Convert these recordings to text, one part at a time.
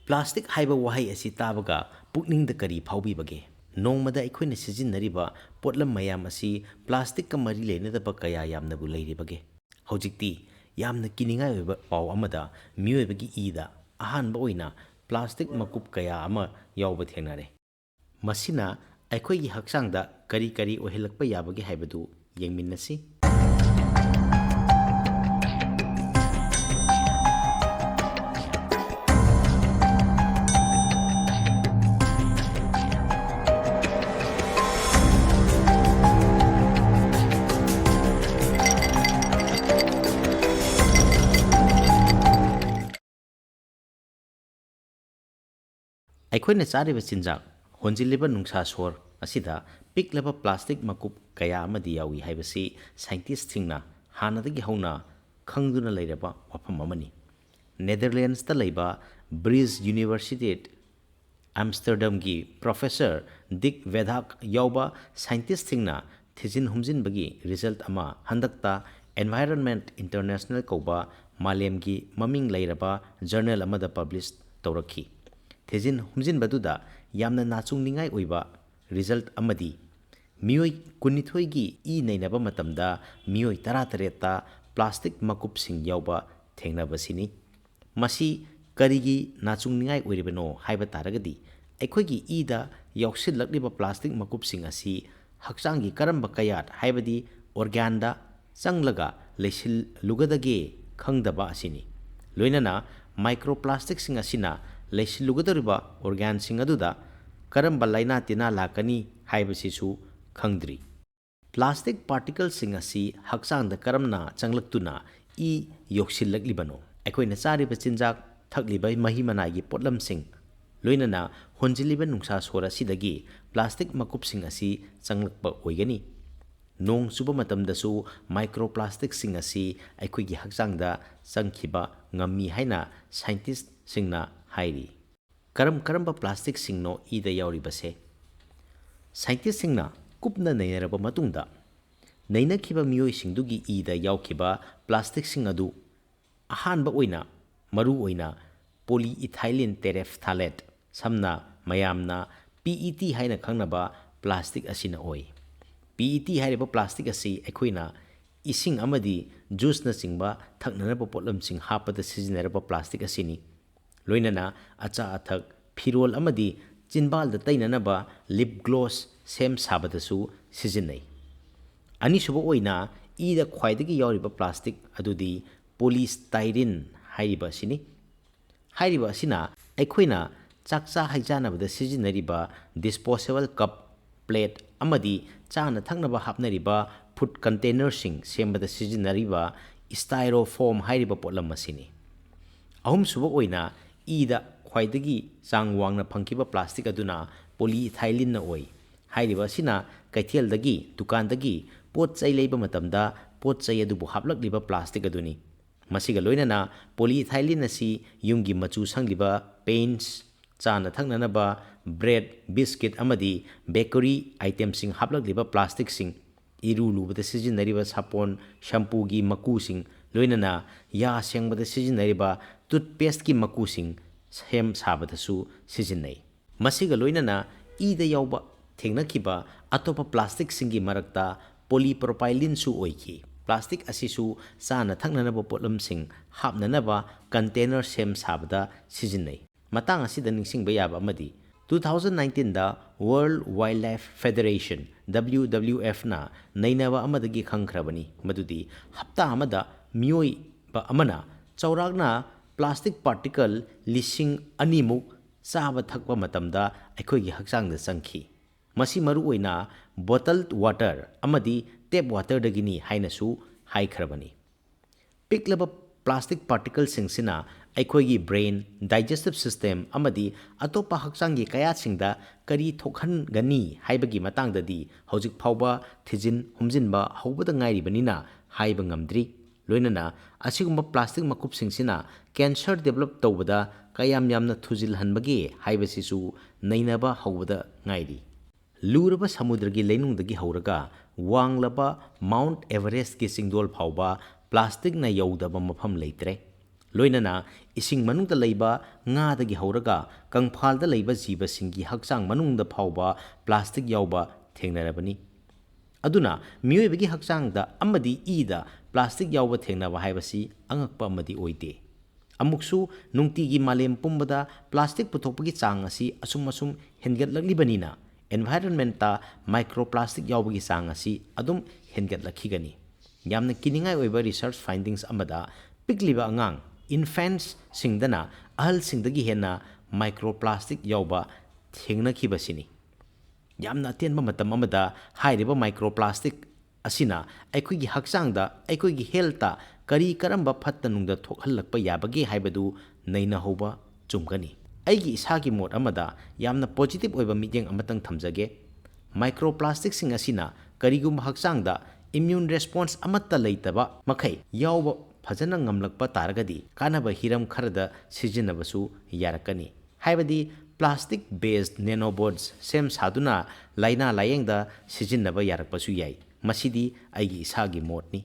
Plastic haiba wahai asi tabaga pukning da kari phawbibage nongmada aikoina sijinnariba potlam mayam asi plastic ka mari leinadaba kaya yamna bu leiribage hojikti yamna kiningai oiba paw amada Meoibagi ida ahanba oina plastic makup kaya ama yawba thenare masina aikoigi haksangda kari kari ohilakpa yabage haibadu yengminnasi ꯑꯩꯈꯣꯏꯅ ꯆꯥꯔꯤꯕ ꯆꯤꯟꯖꯥꯛ ꯍꯣꯟꯖꯤꯜꯂꯤꯕ ꯅꯨꯡꯁꯥ ꯁꯣꯔ ꯑꯁꯤꯗ ꯄꯤꯛꯂꯕ plastic ꯃꯀꯨꯞ ꯀꯌꯥ ꯑꯃꯗꯤ ꯌꯥꯎꯏ ꯍꯥꯏꯕꯁꯤ ꯁꯥꯏꯟꯇꯤꯁꯠꯁꯤꯡꯅ ꯍꯥꯟꯅꯗꯒꯤ ꯍꯧꯅ ꯈꯪꯗꯨꯅ ꯂꯩꯔꯕ ꯋꯥꯐꯝ ꯑꯃꯅꯤ ꯅꯦꯗꯔꯂꯦꯟड्ꯁꯇ ꯂꯩꯕ ꯕ꯭ꯔꯤꯖ ꯌꯨꯅꯤꯚꯔꯁꯤꯇꯤ ꯑꯝꯁꯇꯔꯗꯝꯒꯤ ꯄ꯭ꯔꯣꯐꯦꯁꯔ ꯗꯤꯛ ꯚꯦꯗꯥꯛ ꯌꯥꯎꯕ ꯁꯥꯏꯟꯇꯤꯁꯠꯁꯤꯡꯅ ꯊꯤꯖꯤꯟ ꯍꯨꯝꯖꯤꯟꯕꯒꯤ ꯔꯤꯖꯜꯠ ꯑꯃ ꯍꯟꯗꯛꯇ ꯑꯦꯟꯚꯥꯏꯔꯟꯃꯦꯟꯠ ꯏꯟꯇꯔꯅꯦꯁꯅꯦꯜ ꯀꯧꯕ ꯃꯥꯂꯦꯝꯒꯤ ꯃꯃꯤꯡ ꯂꯩꯔꯕ ꯖꯔꯅꯦꯜ ꯑꯃꯗ ꯄꯕ꯭ꯂꯤꯁ ꯇꯧꯔꯛꯈꯤ ꯊꯤꯖꯤꯟ ꯍꯨꯝꯖꯤꯟꯕꯗꯨꯗ ꯌꯥꯝꯅ ꯅꯥꯆꯨꯡꯅꯤꯡꯉꯥꯏ ꯑꯣꯏꯕ ꯔꯤꯖꯜꯠ ꯑꯃꯗꯤ ꯃꯤꯑꯣꯏ 12ꯒꯤ ꯏ ꯅꯩꯅꯕ ꯃꯇꯝꯗ ꯃꯤꯑꯣꯏ 18ꯇ ꯄ꯭ꯂꯥꯁꯇꯤꯛ ꯃꯀꯨꯞꯁꯤꯡ ꯌꯥꯎꯕ ꯊꯦꯡꯅꯕꯁꯤꯅꯤ ꯃꯁꯤ ꯀꯔꯤꯒꯤ ꯅꯥꯆꯨꯡꯅꯤꯡꯉꯥꯏ ꯑꯣꯏꯔꯤꯕꯅꯣ ꯍꯥꯏꯕ ꯇꯥꯔꯒꯗꯤ ꯑꯩꯈꯣꯏꯒꯤ ꯏꯗ ꯌꯥꯎꯁꯤꯜꯂꯛꯂꯤꯕ ꯄ꯭ꯂꯥꯁꯇꯤꯛ ꯃꯀꯨꯞꯁꯤꯡ ꯑꯁꯤ ꯍꯛꯆꯥꯡꯒꯤ ꯀꯔꯝꯕ ꯀꯌꯥꯠ ꯍꯥꯏꯕꯗꯤ ꯑꯣꯔꯒꯥꯟꯗ ꯆꯪꯂꯒ ꯂꯩꯁꯤꯜꯂꯨꯒꯗꯒꯦ ꯈꯪꯗꯕ ꯑꯁꯤꯅꯤ ꯂꯣꯏꯅꯅ ꯃꯥꯏꯀ꯭ꯔꯣꯄ꯭ꯂꯥꯁꯇꯤꯛꯁꯤꯡ ꯑꯁꯤꯅ ꯂꯩꯁꯤꯜꯂꯨꯒꯗꯧꯔꯤꯕ ꯑꯣꯔꯒꯥꯟꯁꯤꯡ ꯑꯗꯨꯗ ꯀꯔꯝꯕ ꯂꯥꯏꯅꯥ ꯇꯤꯟꯅꯥ ꯂꯥꯛꯀꯅꯤ ꯍꯥꯏꯕꯁꯤꯁꯨ ꯈꯪꯗ꯭ꯔꯤ ꯄ꯭ꯂꯥꯁꯇꯤꯛ ꯄꯥꯔꯇꯤꯀꯜꯁꯤꯡ ꯑꯁꯤ ꯍꯛꯆꯥꯡꯗ ꯀꯔꯝꯅ ꯆꯪꯂꯛꯇꯨꯅ ꯏ ꯌꯧꯁꯤꯜꯂꯛꯂꯤꯕꯅꯣ ꯑꯩꯈꯣꯏꯅ ꯆꯥꯔꯤꯕ ꯆꯤꯟꯖꯥꯛ ꯊꯛꯂꯤꯕ ꯃꯍꯤ ꯃꯅꯥꯏꯒꯤ ꯄꯣꯠꯂꯝꯁꯤꯡ ꯂꯣꯏꯅꯅ ꯍꯣꯟꯖꯤꯜꯂꯤꯕ ꯅꯨꯡꯁꯥ ꯁꯣꯔ ꯑꯁꯤꯗꯒꯤ ꯄ꯭ꯂꯥꯁꯇꯤꯛ ꯃꯀꯨꯞꯁꯤꯡ ꯑꯁꯤ ꯆꯪꯂꯛꯄ ꯑꯣꯏꯒꯅꯤ ꯅꯣꯡ ꯆꯨꯕ ꯃꯇꯝꯗꯁꯨ ꯃꯥꯏꯀ꯭ꯔꯣꯄ꯭ꯂꯥꯁꯇꯤꯛꯁꯤꯡ ꯑꯁꯤ ꯑꯩꯈꯣꯏꯒꯤ ꯍꯛꯆꯥꯡꯗ ꯆꯪꯈꯤꯕ ꯉꯝꯃꯤ ꯍꯥꯏꯅ ꯁꯥꯏꯟꯇꯤꯁꯠꯁꯤꯡꯅ ꯍꯥꯏꯔꯤ ꯀꯔꯝꯕ ꯄ꯭ꯂꯥꯁꯇꯤꯛꯁꯤꯡꯅꯣ ꯏꯗ ꯌꯥꯎꯔꯤꯕꯁꯦ ꯁꯥꯏꯟꯇꯤꯁꯠꯁꯤꯡꯅ ꯀꯨꯞꯅ ꯅꯩꯅꯔꯕ ꯃꯇꯨꯡꯗ ꯅꯩꯅꯈꯤꯕ ꯃꯤꯑꯣꯏꯁꯤꯡꯗꯨꯒꯤ ꯏꯗ ꯌꯥꯎꯈꯤꯕ ꯄ꯭ꯂꯥꯁꯇꯤꯛꯁꯤꯡ ꯑꯗꯨ ꯑꯍꯥꯟꯕ ꯑꯣꯏꯅ ꯃꯔꯨꯑꯣꯏꯅ ꯄꯣꯂꯤꯏꯊꯥꯏꯂꯤꯟ ꯇꯦꯔꯦꯐꯊꯥꯂꯦꯠ ꯁꯝꯅ ꯃꯌꯥꯝꯅ PET ꯍꯥꯏꯅ ꯈꯪꯅꯕ ꯄ꯭ꯂꯥꯁꯇꯤꯛ ꯑꯁꯤꯅ ꯑꯣꯏ PET ꯍꯥꯏꯔꯤꯕ ꯄ꯭ꯂꯥꯁꯇꯤꯛ ꯑꯁꯤ ꯑꯩꯈꯣꯏꯅ ꯏꯁꯤꯡ ꯑꯃꯗꯤ ꯖꯨꯁꯅꯆꯤꯡꯕ ꯊꯛꯅꯅꯕ ꯄꯣꯠꯂꯝꯁꯤꯡ ꯍꯥꯞꯄꯗ ꯁꯤꯖꯤꯟꯅꯔꯕ ꯄ꯭ꯂꯥꯁꯇꯤꯛ ꯑꯁꯤꯅꯤ ꯂꯣꯏꯅꯅ ꯑꯆꯥ ꯑꯊꯛ ꯐꯤꯔꯣꯜ ꯑꯃꯗꯤ ꯆꯤꯟꯕꯥꯜꯗ ꯇꯩꯅꯅꯕ ꯂꯤꯞ ꯒ꯭ꯂꯣꯁ ꯁꯦꯝ ꯁꯥꯕꯗꯁꯨ ꯁꯤꯖꯤꯟꯅꯩ ꯑꯅꯤꯁꯨꯕ ꯑꯣꯏꯅ ꯏꯗ ꯈ꯭ꯋꯥꯏꯗꯒꯤ ꯌꯥꯎꯔꯤꯕ ꯄ꯭ꯂꯥꯁꯇꯤꯛ ꯑꯗꯨꯗꯤ ꯄꯣꯂꯤꯁꯇꯥꯏꯔꯤꯟ ꯍꯥꯏꯔꯤꯕ ꯑꯁꯤꯅꯤ ꯍꯥꯏꯔꯤꯕ ꯑꯁꯤꯅ ꯑꯩꯈꯣꯏꯅ ꯆꯥꯛꯆꯥ ꯍꯩꯖꯥꯟꯅꯕꯗ ꯁꯤꯖꯤꯟꯅꯔꯤꯕ ꯗꯤꯁꯄꯣꯖꯦꯕꯜ ꯀꯞ ꯄ꯭ꯂꯦꯠ ꯑꯃꯗꯤ ꯆꯥꯅ ꯊꯛꯅꯕ ꯍꯥꯞꯅꯔꯤꯕ ꯐꯨꯗ ꯀꯟꯇꯦꯅꯔꯁꯤꯡ ꯁꯦꯝꯕꯗ ꯁꯤꯖꯤꯟꯅꯔꯤꯕ ꯁ꯭ꯇꯥꯏꯔꯣꯐꯣꯝ ꯍꯥꯏꯔꯤꯕ ꯄꯣꯠꯂꯝ ꯑꯁꯤꯅꯤ ꯑꯍꯨꯝꯁꯨꯕ ꯑꯣꯏꯅ ꯏꯗ ꯈ꯭ꯋꯥꯏꯗꯒꯤ ꯆꯥꯡ ꯋꯥꯡꯅ ꯐꯪꯈꯤꯕ ꯄ꯭ꯂꯥꯁꯇꯤꯛ ꯑꯗꯨꯅ ꯄꯣꯂꯤꯏꯊꯥꯏꯂꯤꯟꯅ ꯑꯣꯏ ꯍꯥꯏꯔꯤꯕ ꯑꯁꯤꯅ ꯀꯩꯊꯦꯜꯗꯒꯤ ꯗꯨꯀꯥꯟꯗꯒꯤ ꯄꯣꯠ ꯆꯩ ꯂꯩꯕ ꯃꯇꯝꯗ ꯄꯣꯠ ꯆꯩ ꯑꯗꯨꯕꯨ ꯍꯥꯞꯂꯛꯂꯤꯕ ꯄ꯭ꯂꯥꯁꯇꯤꯛ ꯑꯗꯨꯅꯤ ꯃꯁꯤꯒ ꯂꯣꯏꯅꯅ ꯄꯣꯂꯤꯏꯊꯥꯏꯂꯤꯟ ꯑꯁꯤ ꯌꯨꯝꯒꯤ ꯃꯆꯨ ꯁꯪꯂꯤꯕ ꯄꯦꯟꯠꯁ ꯆꯥꯅ ꯊꯛꯅꯅꯕ ꯕ꯭ꯔꯦꯗ ꯕꯤꯁꯀꯤꯠ ꯑꯃꯗꯤ ꯕꯦꯀꯔꯤ ꯑꯥꯏꯇꯦꯝꯁꯤꯡ ꯍꯥꯞꯂꯛꯂꯤꯕ ꯄ꯭ꯂꯥꯁꯇꯤꯛꯁꯤꯡ ꯏꯔꯨ ꯂꯨꯕꯗ ꯁꯤꯖꯤꯟꯅꯔꯤꯕ ꯁꯥꯄꯣꯟ ꯁꯝꯄꯨꯒꯤ ꯃꯀꯨꯁꯤꯡ ꯂꯣꯏꯅꯅ ꯌꯥ ꯁꯦꯡꯕꯗ ꯁꯤꯖꯤꯟꯅꯔꯤꯕ ꯇꯨꯠꯄꯦꯁꯠꯀꯤ ꯃꯀꯨꯁꯤꯡ ꯁꯦꯝ ꯁꯥꯕꯗꯁꯨ ꯁꯤꯖꯤꯟꯅꯩ ꯃꯁꯤꯒ ꯂꯣꯏꯅꯅ ꯏꯗ ꯌꯥꯎꯕ ꯊꯦꯡꯅꯈꯤꯕ ꯑꯇꯣꯞꯄ ꯄ꯭ꯂꯥꯁꯇꯤꯛꯁꯤꯡꯒꯤ ꯃꯔꯛꯇ ꯄꯣꯂꯤꯄ꯭ꯔꯣꯄꯥꯏꯂꯤꯟꯁꯨ ꯑꯣꯏꯈꯤ ꯄ꯭ꯂꯥꯁꯇꯤꯛ ꯑꯁꯤꯁꯨ ꯆꯥꯅ ꯊꯛꯅꯅꯕ ꯄꯣꯠꯂꯝꯁꯤꯡ ꯍꯥꯞꯅꯅꯕ ꯀꯟꯇꯦꯅꯔ ꯁꯦꯝ ꯁꯥꯕꯗ ꯁꯤꯖꯤꯟꯅꯩ ꯃꯇꯥꯡ ꯑꯁꯤꯗ ꯅꯤꯡꯁꯤꯡꯕ ꯌꯥꯕ ꯑꯃꯗꯤ 2019ꯗ ꯋꯥꯔꯜꯗ ꯋꯥꯏꯜꯗꯂꯥꯏꯐ ꯐꯦꯗꯔꯦꯁꯟ WWFꯅ ꯅꯩꯅꯕ ꯑꯃꯗꯒꯤ ꯈꯪꯈ꯭ꯔꯕꯅꯤ ꯃꯗꯨꯗꯤ ꯍꯞꯇꯥ ꯑꯃꯗ ꯃꯤꯑꯣꯏꯕ ꯑꯃꯅ ꯆꯥꯎꯔꯥꯛꯅ ꯄ꯭ꯂꯥꯁꯇꯤꯛ ꯄꯥꯔꯇꯤꯀꯜ 2,000 ꯆꯥꯕ ꯊꯛꯄ ꯃꯇꯝꯗ ꯑꯩꯈꯣꯏꯒꯤ ꯍꯛꯆꯥꯡꯗ ꯆꯪꯈꯤ ꯃꯁꯤ ꯃꯔꯨꯑꯣꯏꯅ ꯕꯣꯇꯜꯗ ꯋꯥꯇꯔ ꯑꯃꯗꯤ ꯇꯦꯞ ꯋꯥꯇꯔꯗꯒꯤꯅꯤ ꯍꯥꯏꯅꯁꯨ ꯍꯥꯏꯈ꯭ꯔꯕꯅꯤ ꯄꯤꯛꯂꯕ ꯄ꯭ꯂꯥꯁꯇꯤꯛ ꯄꯥꯔꯇꯤꯀꯜꯁꯤꯡꯁꯤꯅ ꯑꯩꯈꯣꯏꯒꯤ ꯕ꯭ꯔꯦꯟ ꯗꯥꯏꯖꯦꯁꯇꯤꯚ ꯁꯤꯁꯇꯦꯝ ꯑꯃꯗꯤ ꯑꯇꯣꯞꯄ ꯍꯛꯆꯥꯡꯒꯤ ꯀꯌꯥꯠꯁꯤꯡꯗ ꯀꯔꯤ ꯊꯣꯛꯍꯟꯒꯅꯤ ꯍꯥꯏꯕꯒꯤ ꯃꯇꯥꯡꯗꯗꯤ ꯍꯧꯖꯤꯛ ꯐꯥꯎꯕ ꯊꯤꯖꯤꯟ ꯍꯨꯝꯖꯤꯟꯕ ꯍꯧꯕꯗ ꯉꯥꯏꯔꯤꯕꯅꯤꯅ ꯍꯥꯏꯕ ꯉꯝꯗ꯭ꯔꯤ ꯂꯣꯏꯅꯅ ꯑꯁꯤꯒꯨꯝꯕ ꯄ꯭ꯂꯥꯁꯇꯤꯛ ꯃꯀꯨꯞꯁꯤꯡꯁꯤꯅ ꯀꯦꯟꯁꯔ ꯗꯦꯚꯦꯂꯞ ꯇꯧꯕꯗ ꯀꯌꯥꯝ ꯌꯥꯝꯅ ꯊꯨꯖꯤꯜꯍꯟꯕꯒꯦ ꯍꯥꯏꯕꯁꯤꯁꯨ ꯅꯩꯅꯕ ꯍꯧꯕꯗ ꯉꯥꯏꯔꯤ ꯂꯨꯔꯕ ꯁꯃꯨꯗ꯭ꯔꯒꯤ ꯂꯩꯅꯨꯡꯗꯒꯤ ꯍꯧꯔꯒ ꯋꯥꯡꯂꯕ ꯃꯥꯎꯟꯠ ꯑꯦꯚꯔꯦꯁꯠꯀꯤ ꯆꯤꯡꯗꯣꯜ ꯐꯥꯎꯕ ꯄ꯭ꯂꯥꯁꯇꯤꯛꯅ ꯌꯧꯗꯕ ꯃꯐꯝ ꯂꯩꯇ꯭ꯔꯦ ꯂꯣꯏꯅꯅ ꯏꯁꯤꯡ ꯃꯅꯨꯡꯗ ꯂꯩꯕ ꯉꯥꯗꯒꯤ ꯍꯧꯔꯒ ꯀꯪꯐꯥꯜꯗ ꯂꯩꯕ ꯖꯤꯕꯁꯤꯡꯒꯤ ꯍꯛꯆꯥꯡ ꯃꯅꯨꯡꯗ ꯐꯥꯎꯕ ꯄ꯭ꯂꯥꯁꯇꯤꯛ ꯌꯥꯎꯕ ꯊꯦꯡꯅꯔꯕꯅꯤ꯫ ꯑꯗꯨꯅ ꯃꯤꯑꯣꯏꯕꯒꯤ ꯍꯛꯆꯥꯡꯗ ꯑꯃꯗꯤ ꯏꯗ ꯄ꯭ꯂꯥꯁꯇꯤꯛ ꯌꯥꯎꯕ ꯊꯦꯡꯅꯕ ꯍꯥꯏꯕꯁꯤ ꯑꯉꯛꯄ ꯑꯃꯗꯤ ꯑꯣꯏꯗꯦ꯫ ꯑꯃꯨꯛꯁꯨ ꯅꯨꯡꯇꯤꯒꯤ ꯃꯥꯂꯦꯝ ꯄꯨꯝꯕꯗ ꯄ꯭ꯂꯥꯁꯇꯤꯛ ꯄꯨꯊꯣꯛꯄꯒꯤ ꯆꯥꯡ ꯑꯁꯤ ꯑꯁꯨꯝ ꯍꯦꯟꯒꯠꯂꯛꯂꯤꯕꯅꯤꯅ ꯑꯦꯟꯚꯥꯏꯔꯟꯃꯦꯟꯇ ꯃꯥꯏꯀ꯭ꯔꯣꯄ꯭ꯂꯥꯁꯇꯤꯛ ꯌꯥꯎꯕꯒꯤ ꯆꯥꯡ ꯑꯁꯤ ꯑꯗꯨꯝ ꯍꯦꯟꯒꯠꯂꯛꯈꯤꯒꯅꯤ꯫ ꯌꯥꯝꯅ ꯀꯤꯅꯤꯡꯉꯥꯏ ꯑꯣꯏꯕ ꯔꯤꯁꯔꯆ ꯐꯥꯏꯟꯗꯤꯡꯁ ꯑꯃꯗ ꯄꯤꯛꯂꯤꯕ ꯑꯉꯥꯡ ꯏꯟꯐꯦꯟꯠꯁꯁꯤꯡꯗꯅ ꯑꯍꯜꯁꯤꯡꯗꯒꯤ ꯍꯦꯟꯅ ꯃꯥꯏꯀ꯭ꯔꯣꯄ꯭ꯂꯥꯁꯇꯤꯛ ꯌꯥꯎꯕ ꯊꯦꯡꯅꯈꯤꯕꯁꯤꯅꯤ꯫ ꯌꯥꯝꯅ ꯑꯇꯦꯟꯕ ꯃꯇꯝ ꯑꯃꯗ ꯍꯥꯏꯔꯤꯕ ꯃꯥꯏꯀ꯭ꯔꯣꯄ꯭ꯂꯥꯁꯇꯤꯛ ꯑꯁꯤꯅ ꯑꯩꯈꯣꯏꯒꯤ ꯍꯛꯆꯥꯡꯗ ꯑꯩꯈꯣꯏꯒꯤ ꯍꯦꯜꯇ ꯀꯔꯝꯕ ꯐꯠꯇ ꯅꯨꯡꯗ ꯊꯣꯛꯍꯜꯂꯛꯄ ꯌꯥꯕꯒꯦ ꯍꯥꯏꯕꯗꯨ ꯅꯩꯅꯍꯧꯕ ꯆꯨꯝꯒꯅꯤ꯫ ꯑꯩꯒꯤ ꯏꯁꯥꯒꯤ ꯃꯣꯠ ꯑꯃꯗ ꯌꯥꯝꯅ ꯄꯣꯖꯤꯇꯤꯕ ꯑꯣꯏꯕ ꯃꯤꯠꯌꯦꯡ ꯑꯃꯇꯪ ꯊꯝꯖꯒꯦ꯫ ꯃꯥꯏꯀ꯭ꯔꯣꯄ꯭ꯂꯥꯁꯇꯤꯛꯁꯤꯡ ꯑꯁꯤꯅ ꯀꯔꯤꯒꯨꯝꯕ ꯍꯛꯆꯥꯡꯗ ꯏꯝꯃ꯭ꯌꯨꯟ ꯔꯦꯁꯄꯣꯟꯁ ꯑꯃꯠꯇ ꯂꯩꯇꯕ ꯃꯈꯩ ꯌꯥꯎꯕ ꯐꯖꯅ ꯉꯝꯂꯛꯄ ꯇꯥꯔꯒꯗꯤ ꯀꯥꯟꯅꯕ ꯍꯤꯔꯝ ꯈꯔꯗ ꯁꯤꯖꯤꯟꯅꯕꯁꯨ ꯌꯥꯔꯛꯀꯅꯤ꯫ ꯍꯥꯏꯕꯗꯤ ꯄ꯭ꯂꯥꯁꯇꯤꯛ ꯕꯦꯁഡ് ꯅꯦꯅꯣꯕꯣꯠꯁ ꯁꯦꯝ ꯁꯥꯗꯨꯅ ꯂꯥꯏꯅꯥ ꯂꯥꯌꯦꯡꯗ ꯁꯤꯖꯤꯟꯅꯕ ꯌꯥꯔꯛꯄꯁꯨ ꯌꯥꯏ꯫ ꯃꯁꯤꯗꯤ ꯑꯩꯒꯤ ꯏꯁꯥꯒꯤ ꯃꯣꯠꯅꯤ꯫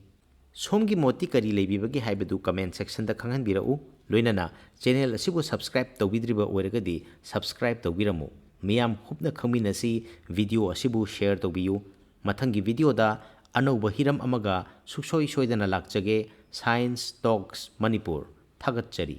ꯁꯣꯝꯒꯤ ꯃꯣꯠꯇꯤ ꯀꯔꯤ ꯂꯩꯕꯤꯕꯒꯦ ꯍꯥꯏꯕꯗꯨ ꯀꯃꯦꯟꯠ ꯁꯦꯛꯁꯟꯗ ꯈꯪꯍꯟꯕꯤꯔꯛꯎ꯫ ꯂꯣꯏꯅꯅ ꯆꯦꯅꯦꯜ ꯑꯁꯤꯕꯨ ꯁꯕꯁꯀ꯭ꯔꯥꯏꯕ ꯇꯧꯕꯤꯗ꯭ꯔꯤꯕ ꯑꯣꯏꯔꯒꯗꯤ ꯁꯕꯁꯀ꯭ꯔꯥꯏꯕ ꯇꯧꯕꯤꯔꯝꯃꯨ꯫ ꯃꯤꯌꯥꯝ ꯍꯨꯞꯅ ꯈꯪꯃꯤꯟꯅꯁꯤ, ꯚꯤꯗꯤꯑꯣ ꯑꯁꯤꯕꯨ ꯁꯦꯌꯔ ꯇꯧꯕꯤꯌꯨ꯫ ꯃꯊꯪꯒꯤ ꯚꯤꯗꯤꯑꯣꯗ ꯑꯅꯧꯕ ꯍꯤꯔꯝ ꯑꯃꯒ ꯁꯨꯡꯁꯣꯏ ꯁꯣꯏꯗꯅ ꯂꯥꯛꯆꯒꯦ꯫ Science talks Manipur. ꯊꯥꯒꯠꯆꯔꯤ꯫